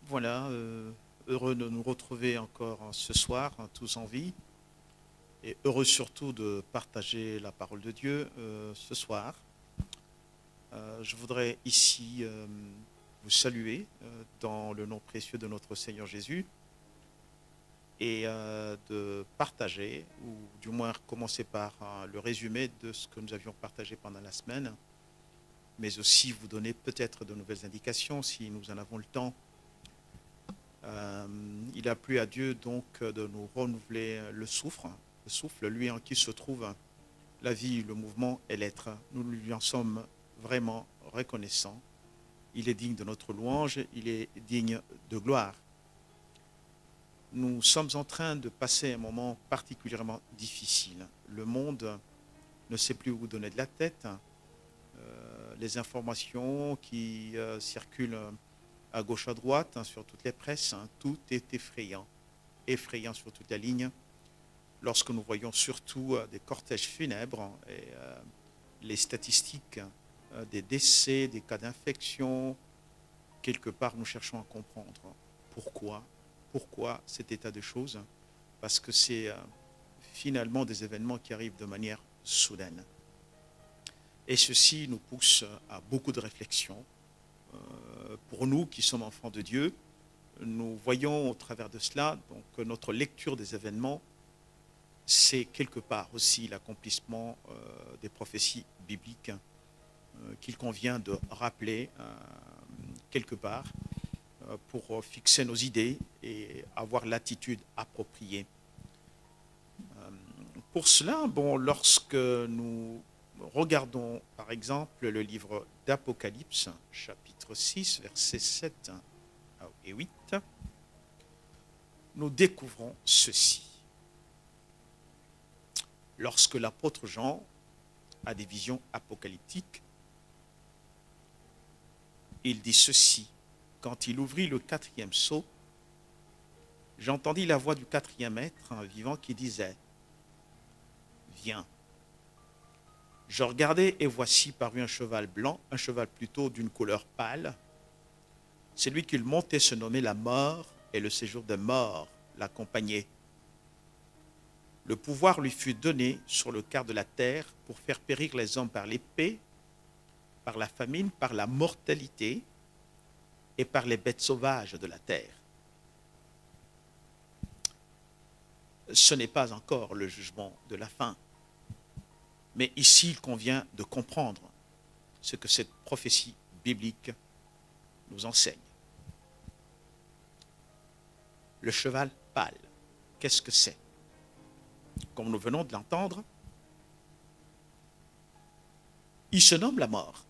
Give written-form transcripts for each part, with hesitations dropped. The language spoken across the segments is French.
Voilà, heureux de nous retrouver encore ce soir, tous en vie, et heureux surtout de partager la parole de Dieu ce soir. Je voudrais ici vous saluer dans le nom précieux de notre Seigneur Jésus et de partager, ou du moins commencer par le résumé de ce que nous avions partagé pendant la semaine, mais aussi vous donner peut-être de nouvelles indications si nous en avons le temps. Il a plu à Dieu donc de nous renouveler le souffle, lui en qui se trouve la vie, le mouvement et l'être. Nous lui en sommes vraiment reconnaissants. Il est digne de notre louange, il est digne de gloire. Nous sommes en train de passer un moment particulièrement difficile. Le monde ne sait plus où donner de la tête. Les informations qui circulent à gauche, à droite, sur toutes les presses, tout est effrayant, effrayant sur toute la ligne. Lorsque nous voyons surtout des cortèges funèbres et les statistiques des décès, des cas d'infection, quelque part nous cherchons à comprendre pourquoi cet état de choses, parce que c'est finalement des événements qui arrivent de manière soudaine. Et ceci nous pousse à beaucoup de réflexions. Pour nous qui sommes enfants de Dieu, nous voyons au travers de cela donc notre lecture des événements, c'est quelque part aussi l'accomplissement des prophéties bibliques qu'il convient de rappeler quelque part pour fixer nos idées et avoir l'attitude appropriée. Pour cela, lorsque nous regardons par exemple le livre d'Apocalypse, chapitre 6, versets 7 et 8, nous découvrons ceci. Lorsque l'apôtre Jean a des visions apocalyptiques, il dit ceci: quand il ouvrit le 4e sceau, j'entendis la voix du 4e être vivant qui disait: viens. Je regardai et voici parut un cheval blanc, un cheval plutôt d'une couleur pâle. Celui qu'il montait se nommait la mort, et le séjour des morts l'accompagnait. Le pouvoir lui fut donné sur le quart de la terre pour faire périr les hommes par l'épée, par la famine, par la mortalité et par les bêtes sauvages de la terre. Ce n'est pas encore le jugement de la fin. Mais ici, il convient de comprendre ce que cette prophétie biblique nous enseigne. Le cheval pâle, qu'est-ce que c'est? Comme nous venons de l'entendre, il se nomme la mort.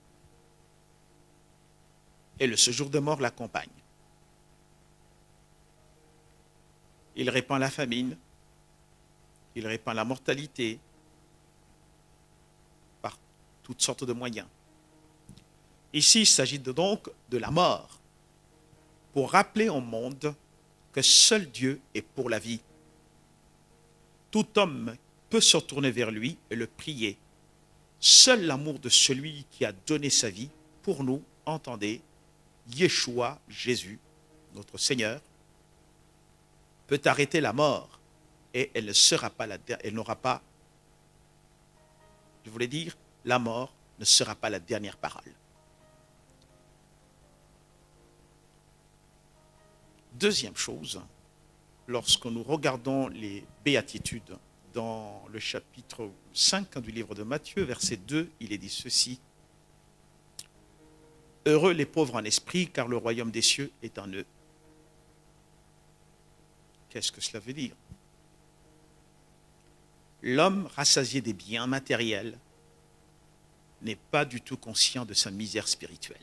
Et le séjour de mort l'accompagne. Il répand la famine, il répand la mortalité, toutes sortes de moyens. Ici, il s'agit donc de la mort, pour rappeler au monde que seul Dieu est pour la vie. Tout homme peut se retourner vers lui et le prier. Seul l'amour de celui qui a donné sa vie pour nous, entendez, Yeshua, Jésus, notre Seigneur, peut arrêter la mort et elle ne sera pas elle n'aura pas, je voulais dire, la mort ne sera pas la dernière parole. Deuxième chose, lorsque nous regardons les béatitudes dans le chapitre 5 du livre de Matthieu, verset 2, il est dit ceci: heureux les pauvres en esprit, car le royaume des cieux est en eux. Qu'est-ce que cela veut dire? L'homme rassasié des biens matériels n'est pas du tout conscient de sa misère spirituelle.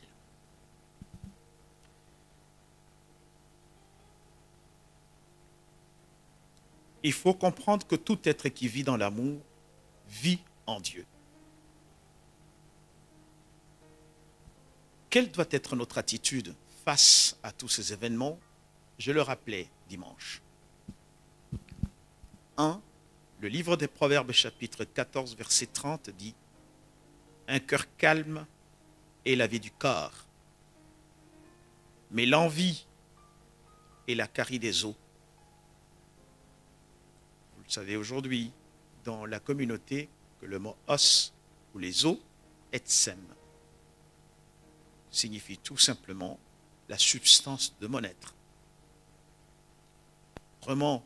Il faut comprendre que tout être qui vit dans l'amour vit en Dieu. Quelle doit être notre attitude face à tous ces événements? Je le rappelais dimanche. 1. Le livre des Proverbes, chapitre 14, verset 30 dit: un cœur calme est la vie du corps, mais l'envie et la carie des os. Vous le savez aujourd'hui, dans la communauté, que le mot os ou les os, etsem, signifie tout simplement la substance de mon être. Autrement,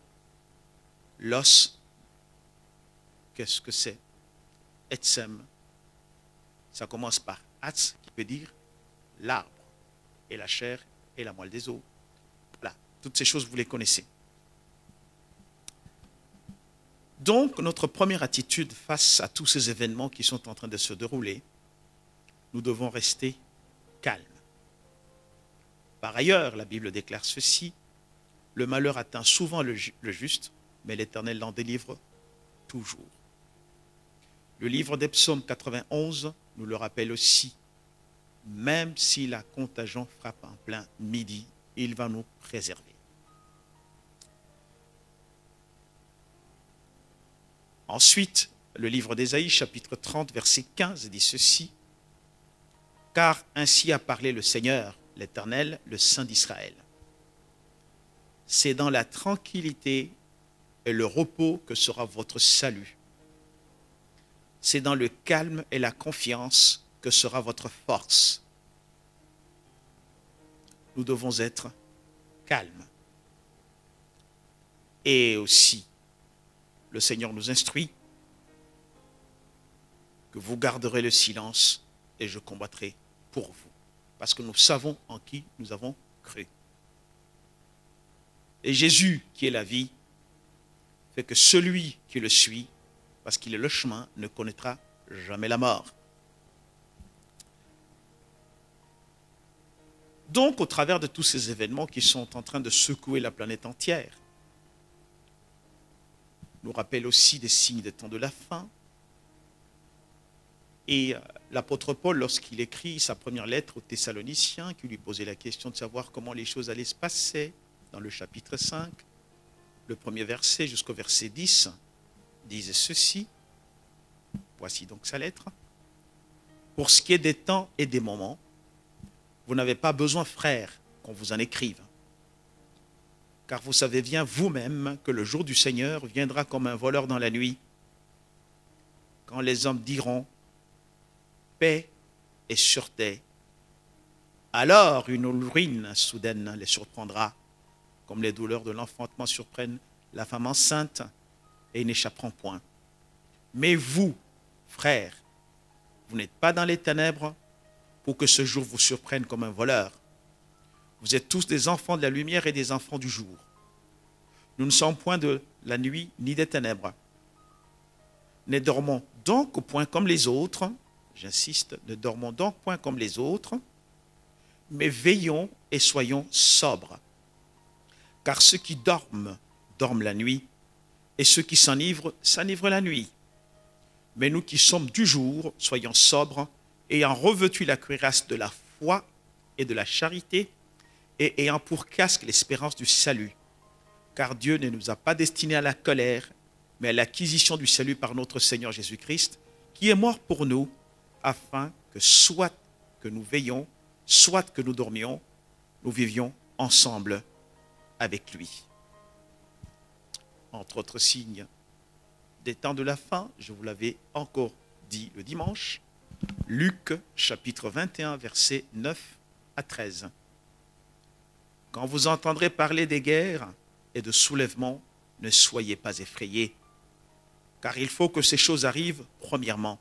l'os, qu'est-ce que c'est? Etsem, ça commence par ats, qui veut dire l'arbre, et la chair et la moelle des os. Voilà, toutes ces choses, vous les connaissez. Donc, notre première attitude face à tous ces événements qui sont en train de se dérouler, nous devons rester calmes. Par ailleurs, la Bible déclare ceci: le malheur atteint souvent le juste, mais l'Éternel l'en délivre toujours. Le livre des Psaumes 91 nous le rappelle aussi. Même si la contagion frappe en plein midi, il va nous préserver. Ensuite, le livre d'Ésaïe, chapitre 30, verset 15, dit ceci: car ainsi a parlé le Seigneur, l'Éternel, le Saint d'Israël. C'est dans la tranquillité et le repos que sera votre salut. C'est dans le calme et la confiance que sera votre force. Nous devons être calmes. Et aussi, le Seigneur nous instruit que vous garderez le silence et je combattrai pour vous. Parce que nous savons en qui nous avons cru. Et Jésus, qui est la vie, fait que celui qui le suit, parce qu'il est le chemin, ne connaîtra jamais la mort. Donc, au travers de tous ces événements qui sont en train de secouer la planète entière, nous rappelle aussi des signes des temps de la fin. Et l'apôtre Paul, lorsqu'il écrit sa première lettre aux Thessaloniciens, qui lui posait la question de savoir comment les choses allaient se passer, dans le chapitre 5, le premier verset jusqu'au verset 10, disait ceci. Voici donc sa lettre. Pour ce qui est des temps et des moments, vous n'avez pas besoin, frères, qu'on vous en écrive. Car vous savez bien vous-même que le jour du Seigneur viendra comme un voleur dans la nuit, quand les hommes diront paix et sûreté. Alors une ruine soudaine les surprendra, comme les douleurs de l'enfantement surprennent la femme enceinte, et ils n'échapperont point. Mais vous, frères, vous n'êtes pas dans les ténèbres pour que ce jour vous surprenne comme un voleur. Vous êtes tous des enfants de la lumière et des enfants du jour. Nous ne sommes point de la nuit ni des ténèbres. Ne dormons donc au point comme les autres, j'insiste, ne dormons donc point comme les autres, mais veillons et soyons sobres. Car ceux qui dorment, dorment la nuit, et ceux qui s'enivrent, s'enivrent la nuit. Mais nous qui sommes du jour, soyons sobres, ayant revêtu la cuirasse de la foi et de la charité, et ayant pour casque l'espérance du salut. Car Dieu ne nous a pas destinés à la colère, mais à l'acquisition du salut par notre Seigneur Jésus-Christ, qui est mort pour nous, afin que soit que nous veillions, soit que nous dormions, nous vivions ensemble avec lui. Entre autres signes des temps de la fin, je vous l'avais encore dit le dimanche, Luc chapitre 21, versets 9 à 13. Quand vous entendrez parler des guerres et de soulèvements, ne soyez pas effrayés, car il faut que ces choses arrivent premièrement.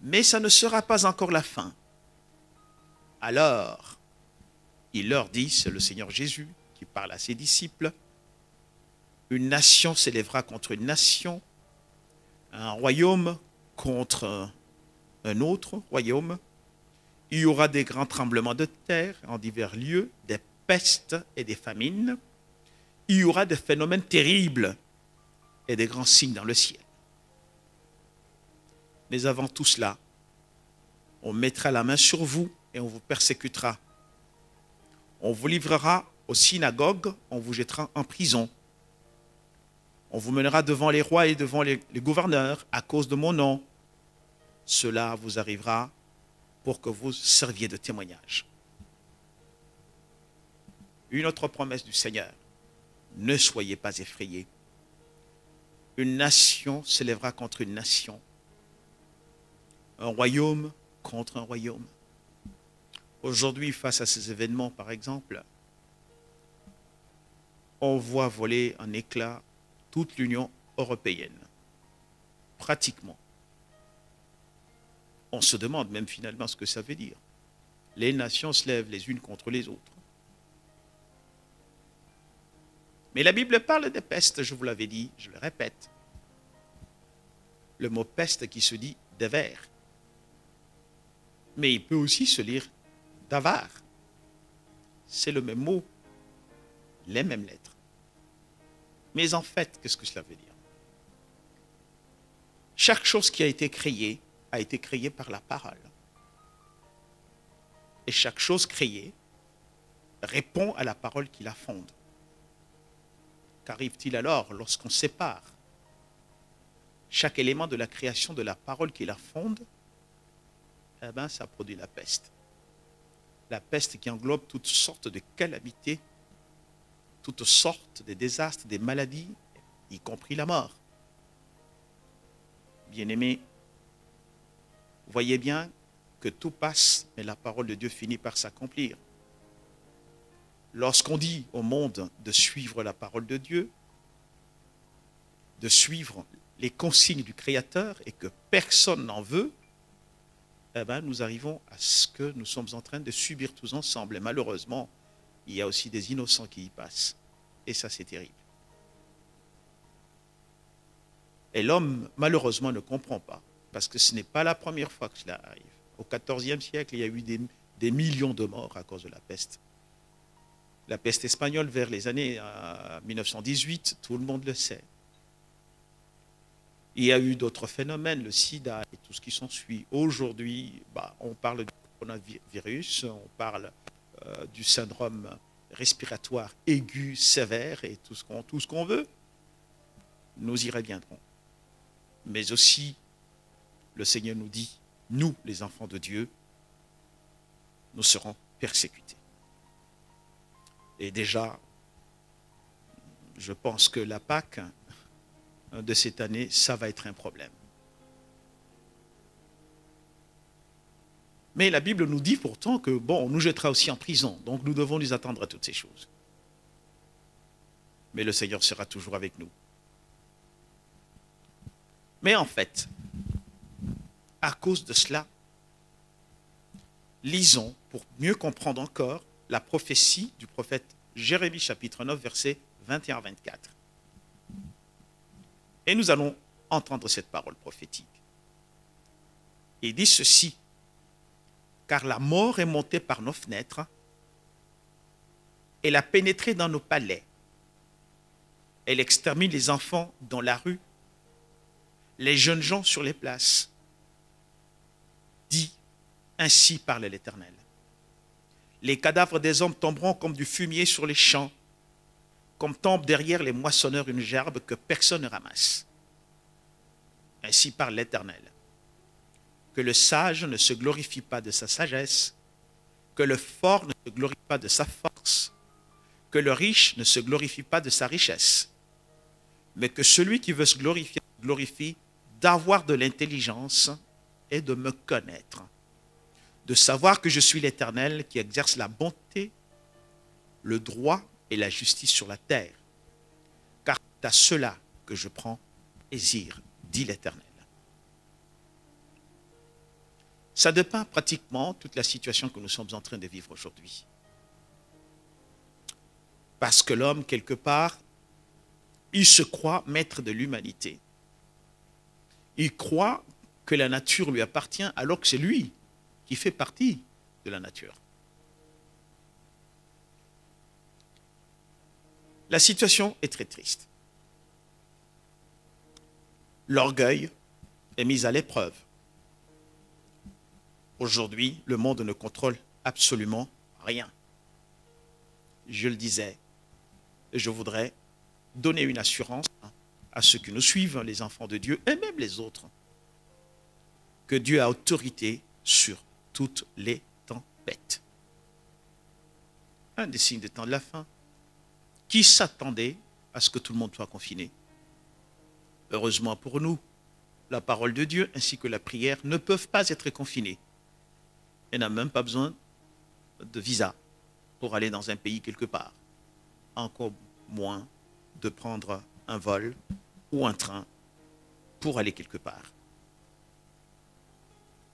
Mais ça ne sera pas encore la fin. Alors, il leur dit, c'est le Seigneur Jésus qui parle à ses disciples, une nation s'élèvera contre une nation, un royaume contre un autre royaume. Il y aura des grands tremblements de terre en divers lieux, des pestes et des famines. Il y aura des phénomènes terribles et des grands signes dans le ciel. Mais avant tout cela, on mettra la main sur vous et on vous persécutera. On vous livrera aux synagogues, on vous jettera en prison. On vous mènera devant les rois et devant les gouverneurs à cause de mon nom. Cela vous arrivera pour que vous serviez de témoignage. Une autre promesse du Seigneur. Ne soyez pas effrayés. Une nation s'élèvera contre une nation. Un royaume contre un royaume. Aujourd'hui, face à ces événements, par exemple, on voit voler en éclats toute l'Union européenne. Pratiquement. On se demande même finalement ce que ça veut dire. Les nations se lèvent les unes contre les autres. Mais la Bible parle des pestes, je vous l'avais dit, je le répète. Le mot peste qui se dit dévers. Mais il peut aussi se lire d'avare. C'est le même mot, les mêmes lettres. Mais en fait, qu'est-ce que cela veut dire? Chaque chose qui a été créée par la parole. Et chaque chose créée répond à la parole qui la fonde. Qu'arrive-t-il alors lorsqu'on sépare chaque élément de la création de la parole qui la fonde? Eh bien, ça produit la peste. La peste qui englobe toutes sortes de calamités, toutes sortes de désastres, des maladies, y compris la mort. Bien-aimés, voyez bien que tout passe, mais la parole de Dieu finit par s'accomplir. Lorsqu'on dit au monde de suivre la parole de Dieu, de suivre les consignes du Créateur et que personne n'en veut, eh bien, nous arrivons à ce que nous sommes en train de subir tous ensemble. Et malheureusement, il y a aussi des innocents qui y passent. Et ça, c'est terrible. Et l'homme, malheureusement, ne comprend pas, parce que ce n'est pas la première fois que cela arrive. Au XIVe siècle, il y a eu des millions de morts à cause de la peste. La peste espagnole vers les années 1918, tout le monde le sait. Il y a eu d'autres phénomènes, le sida et tout ce qui s'ensuit. Aujourd'hui, on parle du coronavirus, on parle du syndrome respiratoire aigu sévère et tout ce qu'on veut. Nous y reviendrons. Mais aussi, le Seigneur nous dit, nous, les enfants de Dieu, nous serons persécutés. Et déjà, je pense que la Pâque de cette année, ça va être un problème. Mais la Bible nous dit pourtant que, on nous jettera aussi en prison, donc nous devons nous attendre à toutes ces choses. Mais le Seigneur sera toujours avec nous. Mais en fait, à cause de cela, lisons pour mieux comprendre encore la prophétie du prophète Jérémie chapitre 9, versets 21 à 24. Et nous allons entendre cette parole prophétique. Il dit ceci, car la mort est montée par nos fenêtres, elle a pénétré dans nos palais, elle extermine les enfants dans la rue, les jeunes gens sur les places. Dit, ainsi parle l'Éternel. Les cadavres des hommes tomberont comme du fumier sur les champs, comme tombe derrière les moissonneurs une gerbe que personne ne ramasse. Ainsi parle l'Éternel. Que le sage ne se glorifie pas de sa sagesse, que le fort ne se glorifie pas de sa force, que le riche ne se glorifie pas de sa richesse, mais que celui qui veut se glorifie d'avoir de l'intelligence et de me connaître, de savoir que je suis l'Éternel qui exerce la bonté, le droit et la justice sur la terre. Car c'est à cela que je prends plaisir, dit l'Éternel. Ça dépeint pratiquement toute la situation que nous sommes en train de vivre aujourd'hui. Parce que l'homme, quelque part, il se croit maître de l'humanité. Il croit que la nature lui appartient alors que c'est lui qui fait partie de la nature. La situation est très triste. L'orgueil est mis à l'épreuve. Aujourd'hui, le monde ne contrôle absolument rien. Je le disais, et je voudrais donner une assurance à ceux qui nous suivent, les enfants de Dieu, et même les autres, que Dieu a autorité sur toutes les tempêtes. un des signes des temps de la fin. Qui s'attendait à ce que tout le monde soit confiné? Heureusement pour nous, la parole de Dieu ainsi que la prière ne peuvent pas être confinés. Elle n'a même pas besoin de visa pour aller dans un pays quelque part. Encore moins de prendre un vol ou un train pour aller quelque part.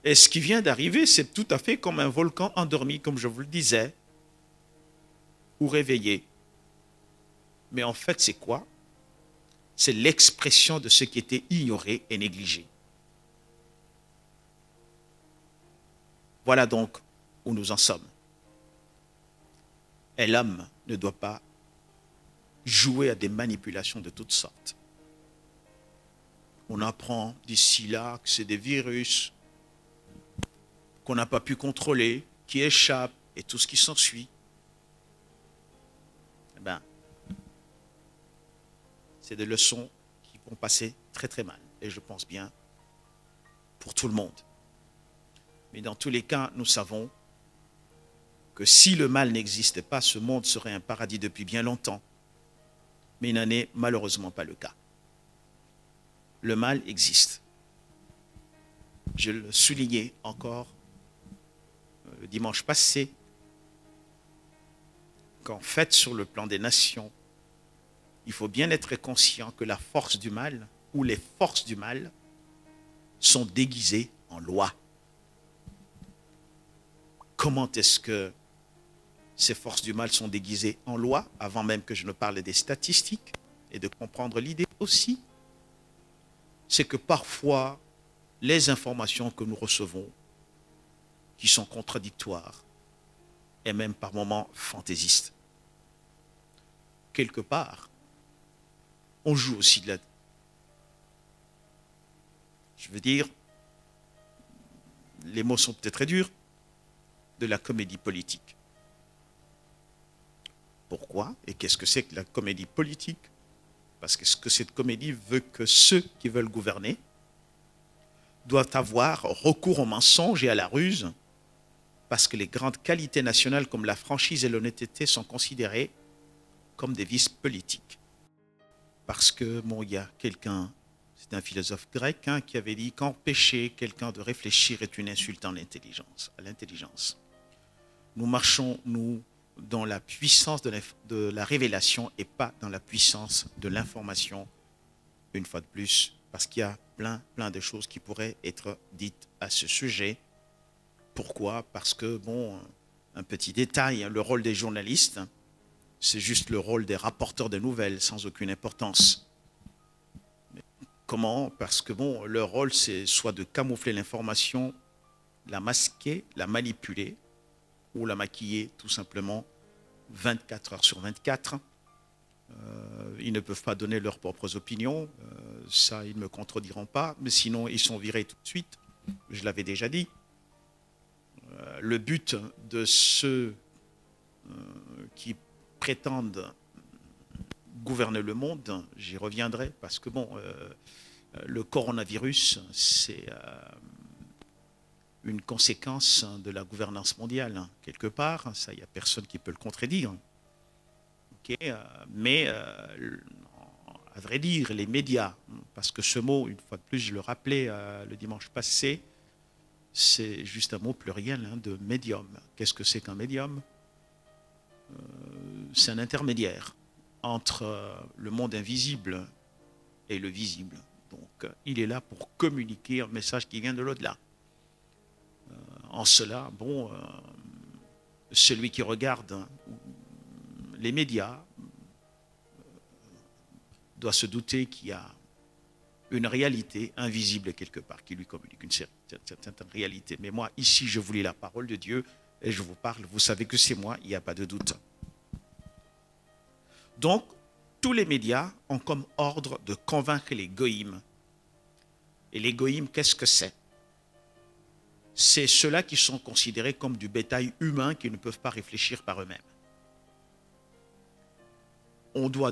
Et ce qui vient d'arriver, c'est tout à fait comme un volcan endormi, comme je vous le disais, ou réveillé. Mais en fait, c'est quoi? C'est l'expression de ce qui était ignoré et négligé. Voilà donc où nous en sommes. Et l'homme ne doit pas jouer à des manipulations de toutes sortes. On apprend d'ici là que c'est des virus qu'on n'a pas pu contrôler, qui échappent et tout ce qui s'ensuit. Eh bien, c'est des leçons qui vont passer très très mal. Et je pense bien pour tout le monde. Mais dans tous les cas, nous savons que si le mal n'existait pas, ce monde serait un paradis depuis bien longtemps. Mais il n'en est malheureusement pas le cas. Le mal existe. Je le soulignais encore le dimanche passé, qu'en fait, sur le plan des nations, il faut bien être conscient que la force du mal, ou les forces du mal, sont déguisées en loi. Comment est-ce que ces forces du mal sont déguisées en loi, avant même que je ne parle des statistiques, et de comprendre l'idée aussi? C'est que parfois, les informations que nous recevons, qui sont contradictoires, et même par moments fantaisistes, quelque part, on joue aussi de la... Je veux dire, les mots sont peut-être très durs, de la comédie politique. Pourquoi? Et qu'est-ce que c'est que la comédie politique? Parce que cette comédie veut que ceux qui veulent gouverner doivent avoir recours au mensonge et à la ruse, parce que les grandes qualités nationales comme la franchise et l'honnêteté sont considérées comme des vices politiques. Parce que, bon, il y a quelqu'un, c'est un philosophe grec, qui avait dit qu'empêcher quelqu'un de réfléchir est une insulte à l'intelligence. Nous marchons, nous, dans la puissance de la révélation et pas dans la puissance de l'information, une fois de plus, parce qu'il y a plein de choses qui pourraient être dites à ce sujet. Pourquoi? Parce que, bon, un petit détail, le rôle des journalistes, c'est juste le rôle des rapporteurs de nouvelles, sans aucune importance. Comment? Parce que, bon, leur rôle, c'est soit de camoufler l'information, la masquer, la manipuler, ou la maquiller tout simplement 24 heures sur 24. Ils ne peuvent pas donner leurs propres opinions, ça ils ne me contrediront pas, mais sinon ils sont virés tout de suite, je l'avais déjà dit. Le but de ceux qui prétendent gouverner le monde, j'y reviendrai, parce que bon, le coronavirus, c'est une conséquence de la gouvernance mondiale, quelque part. Ça, il n'y a personne qui peut le contredire. Okay, mais, à vrai dire, les médias, parce que ce mot, une fois de plus, je le rappelais le dimanche passé, c'est juste un mot pluriel de médium. Qu'est-ce que c'est qu'un médium? C'est un intermédiaire entre le monde invisible et le visible. Donc, il est là pour communiquer un message qui vient de l'au-delà. En cela, bon, celui qui regarde les médias doit se douter qu'il y a une réalité invisible quelque part qui lui communique une certaine réalité. Mais moi, ici, je vous lis la parole de Dieu et je vous parle. Vous savez que c'est moi, il n'y a pas de doute. Donc, tous les médias ont comme ordre de convaincre les goïms. Et les goïms, qu'est-ce que c'est? C'est ceux-là qui sont considérés comme du bétail humain qui ne peuvent pas réfléchir par eux-mêmes. On doit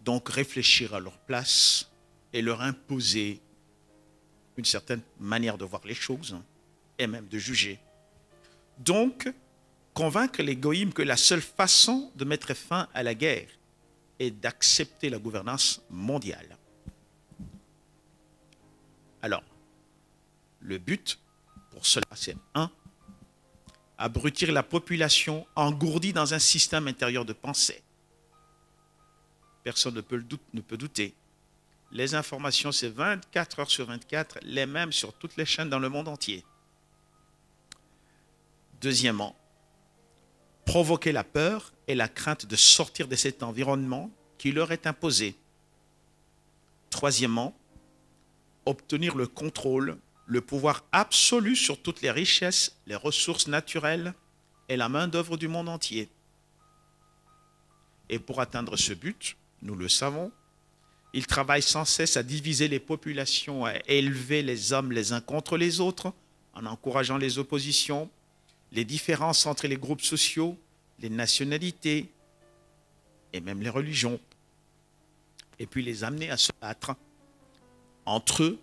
donc réfléchir à leur place et leur imposer une certaine manière de voir les choses et même de juger. Donc, convaincre les goïms que la seule façon de mettre fin à la guerre est d'accepter la gouvernance mondiale. Alors, le but pour cela, c'est 1. Abrutir la population engourdie dans un système intérieur de pensée. Personne ne peut douter. Les informations, c'est 24 heures sur 24, les mêmes sur toutes les chaînes dans le monde entier. Deuxièmement, provoquer la peur et la crainte de sortir de cet environnement qui leur est imposé. Troisièmement, obtenir le contrôle, le pouvoir absolu sur toutes les richesses, les ressources naturelles et la main-d'œuvre du monde entier. Et pour atteindre ce but, nous le savons, ils travaillent sans cesse à diviser les populations, à élever les hommes les uns contre les autres, en encourageant les oppositions, les différences entre les groupes sociaux, les nationalités et même les religions, et puis les amener à se battre entre eux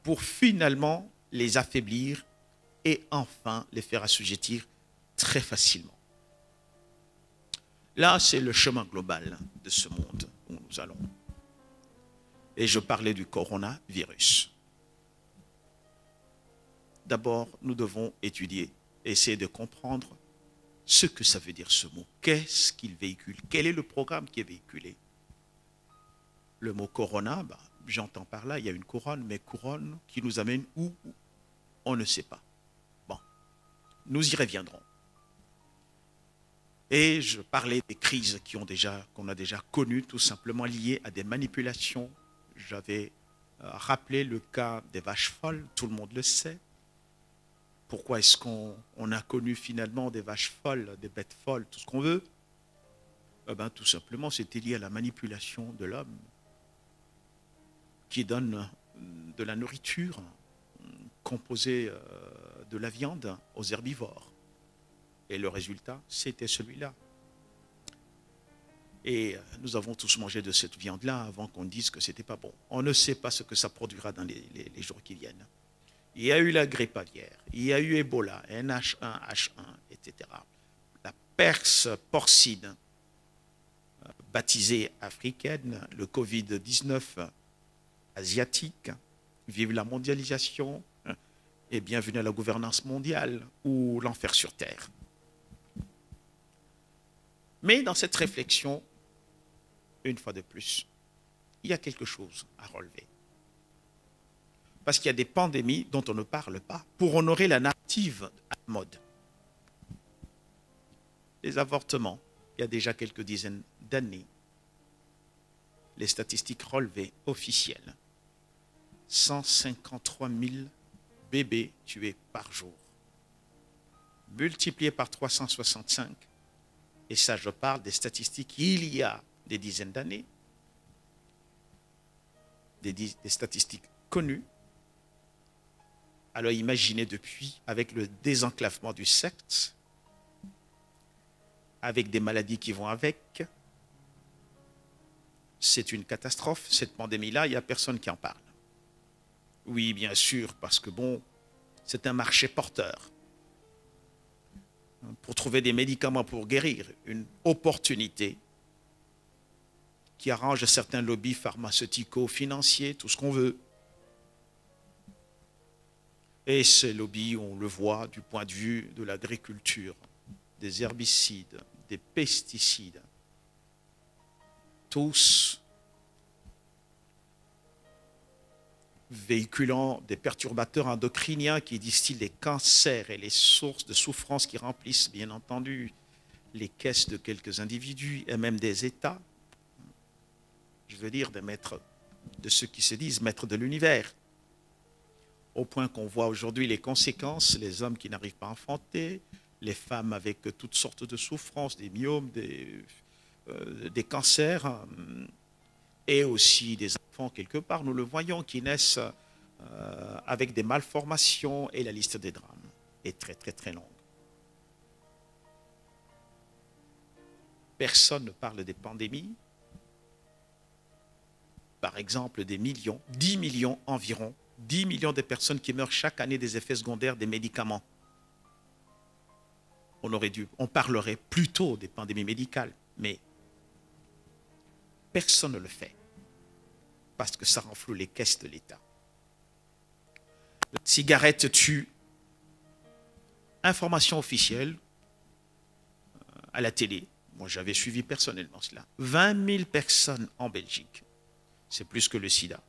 pour finalement les affaiblir et enfin les faire assujettir très facilement. Là, c'est le chemin global de ce monde où nous allons. Et je parlais du coronavirus. D'abord, nous devons étudier, essayer de comprendre ce que ça veut dire ce mot. Qu'est-ce qu'il véhicule? Quel est le programme qui est véhiculé? Le mot corona, j'entends par là, il y a une couronne, mais couronne qui nous amène où? On ne sait pas. Bon, nous y reviendrons. Et je parlais des crises qu'on a déjà connues, tout simplement liées à des manipulations. J'avais rappelé le cas des vaches folles, tout le monde le sait. Pourquoi est-ce qu'on a connu finalement des vaches folles, des bêtes folles, tout ce qu'on veut? Tout simplement, c'était lié à la manipulation de l'homme qui donne de la nourriture composée de la viande aux herbivores. Et le résultat, c'était celui-là. Et nous avons tous mangé de cette viande-là avant qu'on dise que ce n'était pas bon. On ne sait pas ce que ça produira dans les jours qui viennent. Il y a eu la grippe aviaire, il y a eu Ebola, NH1, etc. La perse porcine, baptisée africaine, le Covid-19 asiatique. Vive la mondialisation et bienvenue à la gouvernance mondiale ou l'enfer sur terre. Mais dans cette réflexion, une fois de plus, il y a quelque chose à relever. Parce qu'il y a des pandémies dont on ne parle pas pour honorer la narrative à la mode. Les avortements, il y a déjà quelques dizaines d'années, les statistiques relevées officielles, 153 000 bébés tués par jour, multipliés par 365, et ça je parle des statistiques il y a des dizaines d'années, des statistiques connues. Alors imaginez depuis, avec le désenclavement du sexe, avec des maladies qui vont avec, c'est une catastrophe, cette pandémie-là, il n'y a personne qui en parle. Oui, bien sûr, parce que bon, c'est un marché porteur. Pour trouver des médicaments pour guérir, une opportunité qui arrange certains lobbies pharmaceutico-financiers, tout ce qu'on veut. Et ces lobbies, on le voit du point de vue de l'agriculture, des herbicides, des pesticides, tous véhiculant des perturbateurs endocriniens qui distillent les cancers et les sources de souffrance qui remplissent, bien entendu, les caisses de quelques individus et même des États. Je veux dire des maîtres, de ceux qui se disent maîtres de l'univers. Au point qu'on voit aujourd'hui les conséquences, les hommes qui n'arrivent pas à enfanter, les femmes avec toutes sortes de souffrances, des myomes, des cancers, et aussi des enfants quelque part, nous le voyons, qui naissent avec des malformations, et la liste des drames est très très très longue. Personne ne parle des pandémies. Par exemple, des millions, 10 millions environ, 10 millions de personnes qui meurent chaque année des effets secondaires des médicaments. on parlerait plutôt des pandémies médicales, mais personne ne le fait parce que ça renfloue les caisses de l'État. La cigarette tue. Information officielle à la télé. Moi, j'avais suivi personnellement cela. 20 000 personnes en Belgique. C'est plus que le sida.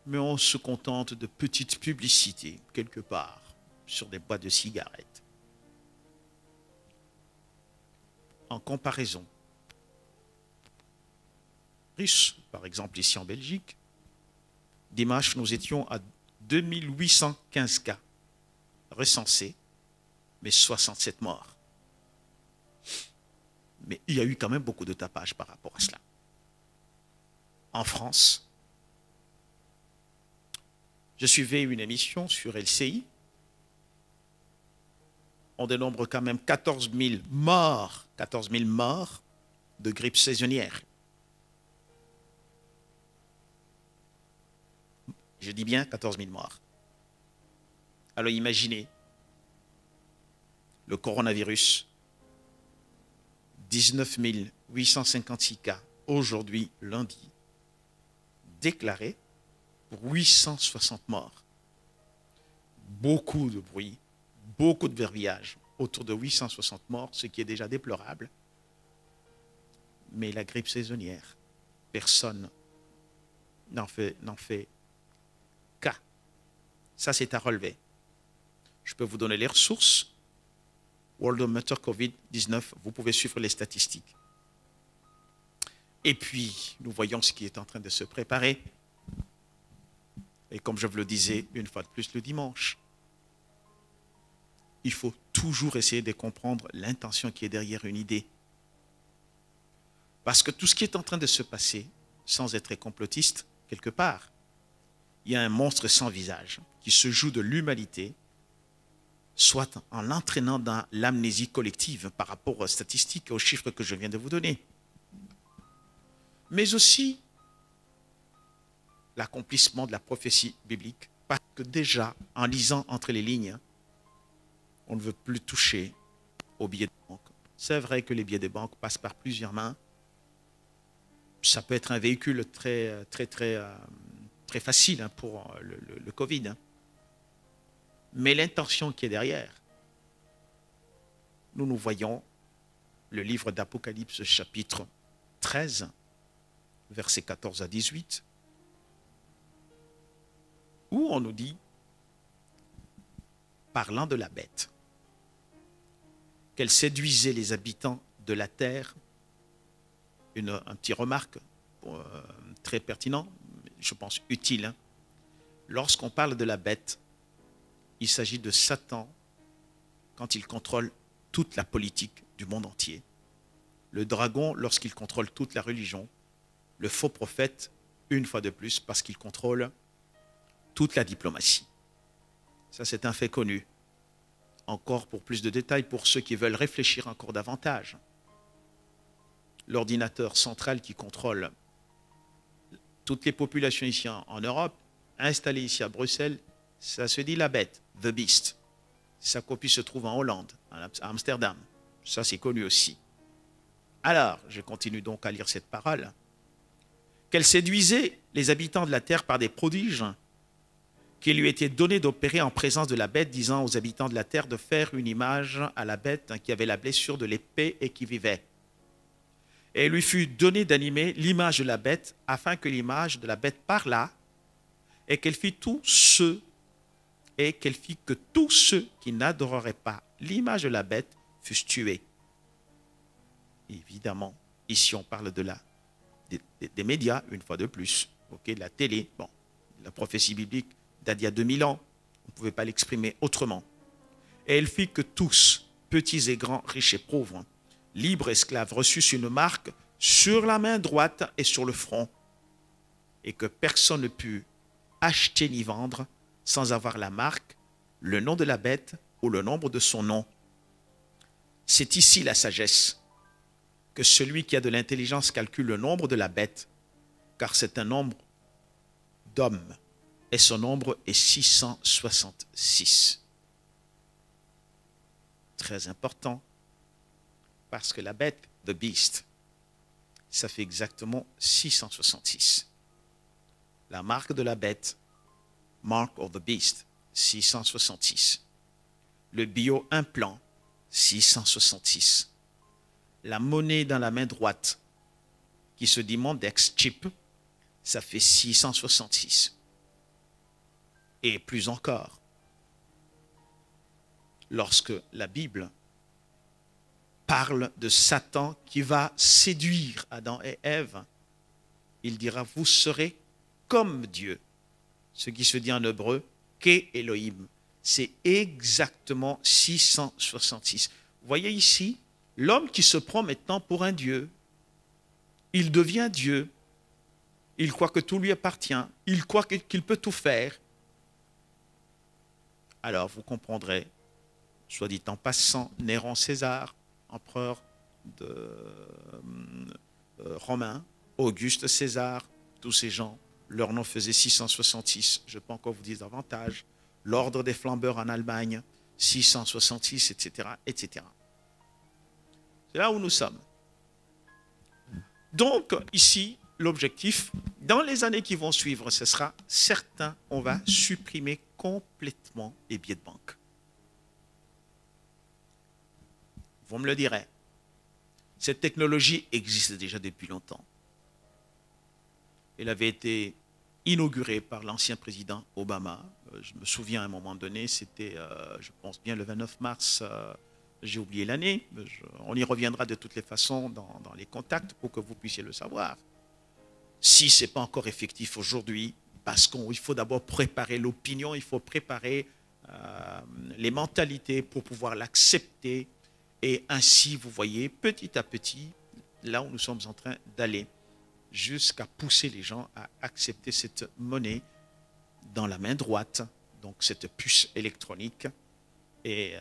Mais on se contente de petites publicités, quelque part, sur des boîtes de cigarettes. En comparaison, russe, par exemple, ici en Belgique, dimanche, nous étions à 2815 cas recensés, mais 67 morts. Mais il y a eu quand même beaucoup de tapage par rapport à cela. En France, je suivais une émission sur LCI. On dénombre quand même 14 000 morts de grippe saisonnière. Je dis bien 14 000 morts. Alors imaginez, le coronavirus, 19 856 cas aujourd'hui, lundi, déclarés pour 860 morts. Beaucoup de bruit, beaucoup de verbiage autour de 860 morts, ce qui est déjà déplorable. Mais la grippe saisonnière, personne n'en fait cas. Ça, c'est à relever. Je peux vous donner les ressources. Worldometer COVID-19, vous pouvez suivre les statistiques. Et puis, nous voyons ce qui est en train de se préparer. Et comme je vous le disais une fois de plus le dimanche, il faut toujours essayer de comprendre l'intention qui est derrière une idée. Parce que tout ce qui est en train de se passer, sans être complotiste, quelque part, il y a un monstre sans visage qui se joue de l'humanité, soit en l'entraînant dans l'amnésie collective par rapport aux statistiques et aux chiffres que je viens de vous donner, mais aussi l'accomplissement de la prophétie biblique, parce que déjà, en lisant entre les lignes, on ne veut plus toucher aux billets de banque. C'est vrai que les billets de banque passent par plusieurs mains. Ça peut être un véhicule très facile pour le Covid. Mais l'intention qui est derrière, nous voyons le livre d'Apocalypse chapitre 13, versets 14 à 18, où on nous dit, parlant de la bête, qu'elle séduisait les habitants de la terre. Un petit remarque très pertinent, je pense utile. Lorsqu'on parle de la bête, il s'agit de Satan quand il contrôle toute la politique du monde entier. Le dragon lorsqu'il contrôle toute la religion. Le faux prophète, une fois de plus, parce qu'il contrôle toute la diplomatie. Ça, c'est un fait connu. Encore pour plus de détails, pour ceux qui veulent réfléchir encore davantage. L'ordinateur central qui contrôle toutes les populations ici en Europe, installé ici à Bruxelles, ça se dit la bête, the beast. Sa copie se trouve en Hollande, à Amsterdam. Ça, c'est connu aussi. Alors, je continue donc à lire cette parole. Qu'elle séduisait les habitants de la terre par des prodiges qui lui étaient donnés d'opérer en présence de la bête, disant aux habitants de la terre de faire une image à la bête qui avait la blessure de l'épée et qui vivait. Et il lui fut donné d'animer l'image de la bête, afin que l'image de la bête parlât, et qu'elle fit que tous ceux qui n'adoreraient pas l'image de la bête fussent tués. Évidemment, ici on parle des médias, une fois de plus, de la télé. Bon, la prophétie biblique date d'il y a 2000 ans, on ne pouvait pas l'exprimer autrement. Et elle fit que tous, petits et grands, riches et pauvres, libres et esclaves, reçussent une marque sur la main droite et sur le front, et que personne ne put acheter ni vendre sans avoir la marque, le nom de la bête ou le nombre de son nom. C'est ici la sagesse, que celui qui a de l'intelligence calcule le nombre de la bête, car c'est un nombre d'hommes, et son nombre est 666. très important, parce que la bête, the beast, ça fait exactement 666. La marque de la bête, mark of the beast, 666. Le bio-implant, 666. La monnaie dans la main droite, qui se dit Mondex Chip, ça fait 666. Et plus encore, lorsque la Bible parle de Satan qui va séduire Adam et Ève, il dira, vous serez comme Dieu. Ce qui se dit en hébreu, Ke Elohim. C'est exactement 666. Vous voyez ici, l'homme qui se prend maintenant pour un Dieu, il devient Dieu. Il croit que tout lui appartient. Il croit qu'il peut tout faire. Alors vous comprendrez, soit dit en passant, Néron César, empereur de romain, Auguste César, tous ces gens, leur nom faisait 666. Je peux encore vous dire davantage. L'ordre des flambeurs en Allemagne, 666, etc., etc. C'est là où nous sommes. Donc, ici, l'objectif, dans les années qui vont suivre, ce sera certain, on va supprimer complètement les billets de banque. Vous me le direz. Cette technologie existe déjà depuis longtemps. Elle avait été inaugurée par l'ancien président Obama. Je me souviens à un moment donné, c'était, je pense bien, le 29 mars, j'ai oublié l'année. On y reviendra de toutes les façons dans les contacts pour que vous puissiez le savoir. Si ce n'est pas encore effectif aujourd'hui, parce qu'il faut d'abord préparer l'opinion, il faut préparer les mentalités pour pouvoir l'accepter. Et ainsi, vous voyez, petit à petit, là où nous sommes en train d'aller, jusqu'à pousser les gens à accepter cette monnaie dans la main droite, donc cette puce électronique. Et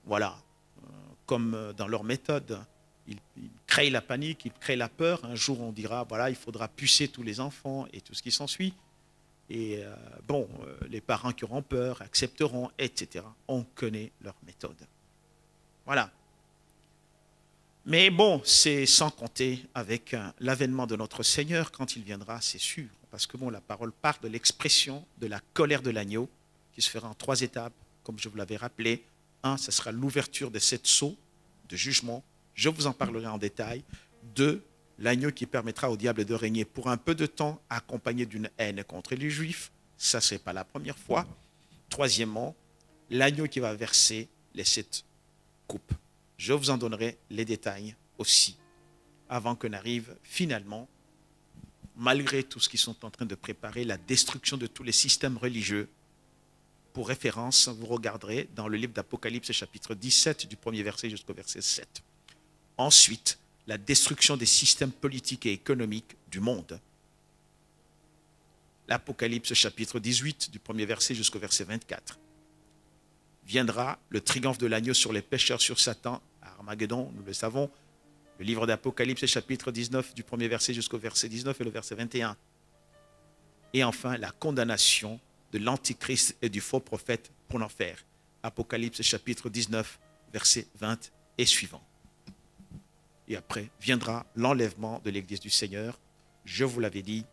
voilà, comme dans leur méthode, ils créent la panique, ils créent la peur. Un jour, on dira, voilà, il faudra pucer tous les enfants et tout ce qui s'ensuit. Et bon, les parents qui auront peur accepteront, etc. On connaît leur méthode. Voilà. Mais bon, c'est sans compter avec l'avènement de notre Seigneur quand il viendra, c'est sûr. Parce que bon, la parole part de l'expression de la colère de l'agneau qui se fera en 3 étapes, comme je vous l'avais rappelé. 1, ce sera l'ouverture des 7 sceaux de jugement. Je vous en parlerai en détail. 2, l'agneau qui permettra au diable de régner pour un peu de temps, accompagné d'une haine contre les Juifs. Ça, ce n'est pas la première fois. 3e, l'agneau qui va verser les 7 coupes. Je vous en donnerai les détails aussi, avant que n'arrive finalement, malgré tout ce qu'ils sont en train de préparer, la destruction de tous les systèmes religieux. Pour référence, vous regarderez dans le livre d'Apocalypse, chapitre 17, du 1er verset jusqu'au verset 7. Ensuite, la destruction des systèmes politiques et économiques du monde. L'Apocalypse, chapitre 18, du 1er verset jusqu'au verset 24. Viendra le triomphe de l'agneau sur les pécheurs, sur Satan, à Armageddon, nous le savons. Le livre d'Apocalypse, chapitre 19, du 1er verset jusqu'au verset 19 et le verset 21. Et enfin, la condamnation de l'antichrist et du faux prophète pour l'enfer. Apocalypse, chapitre 19, verset 20 et suivant. Et après, viendra l'enlèvement de l'Église du Seigneur. Je vous l'avais dit,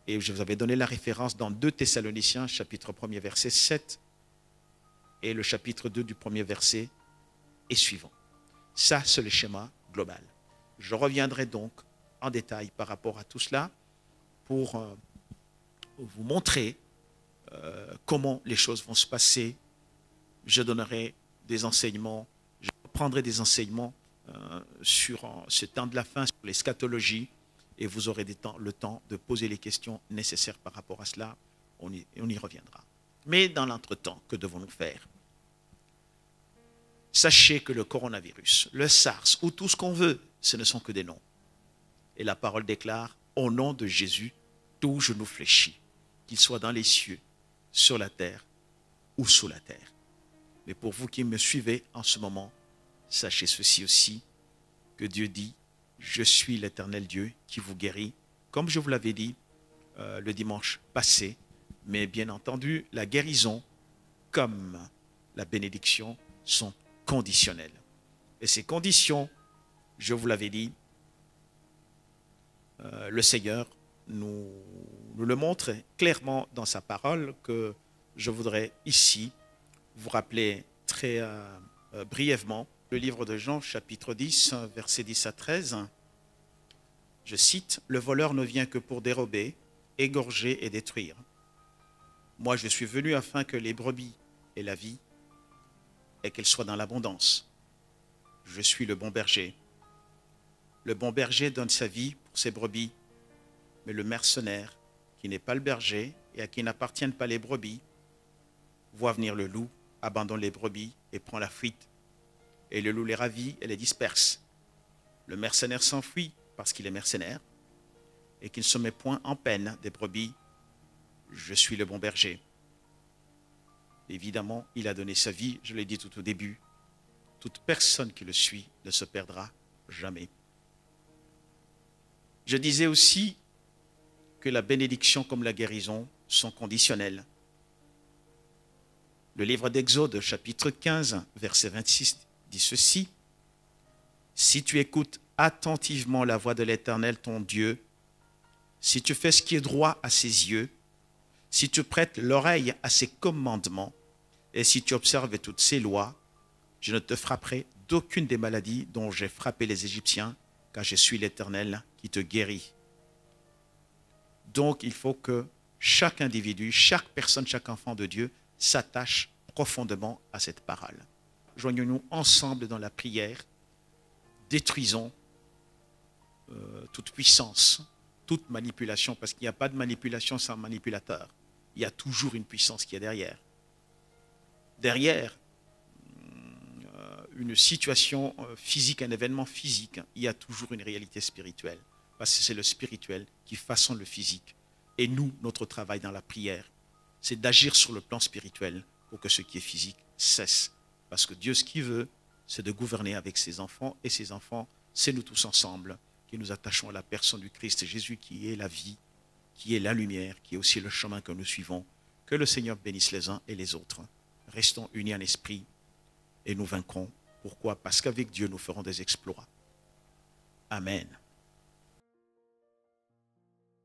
et je vous avais donné la référence dans 2 Thessaloniciens, chapitre 1er, verset 7, et le chapitre 2 du 1er verset et suivant. Ça, c'est le schéma global. Je reviendrai donc en détail par rapport à tout cela pour vous montrer comment les choses vont se passer. Je donnerai des enseignements, je prendrai des enseignements sur ce temps de la fin, sur l'eschatologie, et vous aurez le temps de poser les questions nécessaires par rapport à cela. On y reviendra. Mais dans l'entretemps, que devons-nous faire? Sachez que le coronavirus, le SARS ou tout ce qu'on veut, ce ne sont que des noms. Et la parole déclare, au nom de Jésus, tout genou fléchit, qu'il soit dans les cieux, sur la terre ou sous la terre. Mais pour vous qui me suivez en ce moment, sachez ceci aussi, que Dieu dit, je suis l'Éternel Dieu qui vous guérit, comme je vous l'avais dit le dimanche passé. Mais bien entendu, la guérison, comme la bénédiction sont conditionnelles. Et ces conditions, je vous l'avais dit, le Seigneur nous le montre clairement dans sa parole, que je voudrais ici vous rappeler très brièvement. Le livre de Jean, chapitre 10, versets 10 à 13. Je cite, « Le voleur ne vient que pour dérober, égorger et détruire. Moi, je suis venu afin que les brebis aient la vie et qu'elles soient dans l'abondance. Je suis le bon berger. Le bon berger donne sa vie pour ses brebis, mais le mercenaire, qui n'est pas le berger et à qui n'appartiennent pas les brebis, voit venir le loup, abandonne les brebis et prend la fuite. Et le loup les ravit et les disperse. Le mercenaire s'enfuit parce qu'il est mercenaire et qu'il ne se met point en peine des brebis. Je suis le bon berger. » Évidemment, il a donné sa vie, je l'ai dit tout au début. Toute personne qui le suit ne se perdra jamais. Je disais aussi que la bénédiction comme la guérison sont conditionnelles. Le livre d'Exode, chapitre 15, verset 26, dit ceci. « Si tu écoutes attentivement la voix de l'Éternel, ton Dieu, si tu fais ce qui est droit à ses yeux, si tu prêtes l'oreille à ses commandements, et si tu observes toutes ses lois, je ne te frapperai d'aucune des maladies dont j'ai frappé les Égyptiens, car je suis l'Éternel qui te guérit. » Donc, il faut que chaque individu, chaque personne, chaque enfant de Dieu s'attache profondément à cette parole. Joignons-nous ensemble dans la prière, détruisons toute puissance, toute manipulation, parce qu'il n'y a pas de manipulation sans manipulateur. Il y a toujours une puissance qui est derrière. Derrière une situation physique, un événement physique, il y a toujours une réalité spirituelle. Parce que c'est le spirituel qui façonne le physique. Et nous, notre travail dans la prière, c'est d'agir sur le plan spirituel pour que ce qui est physique cesse. Parce que Dieu, ce qu'il veut, c'est de gouverner avec ses enfants. Et ses enfants, c'est nous tous ensemble qui nous attachons à la personne du Christ Jésus, qui est la vie, qui est la lumière, qui est aussi le chemin que nous suivons. Que le Seigneur bénisse les uns et les autres. Restons unis en esprit et nous vaincrons. Pourquoi? Parce qu'avec Dieu, nous ferons des exploits. Amen.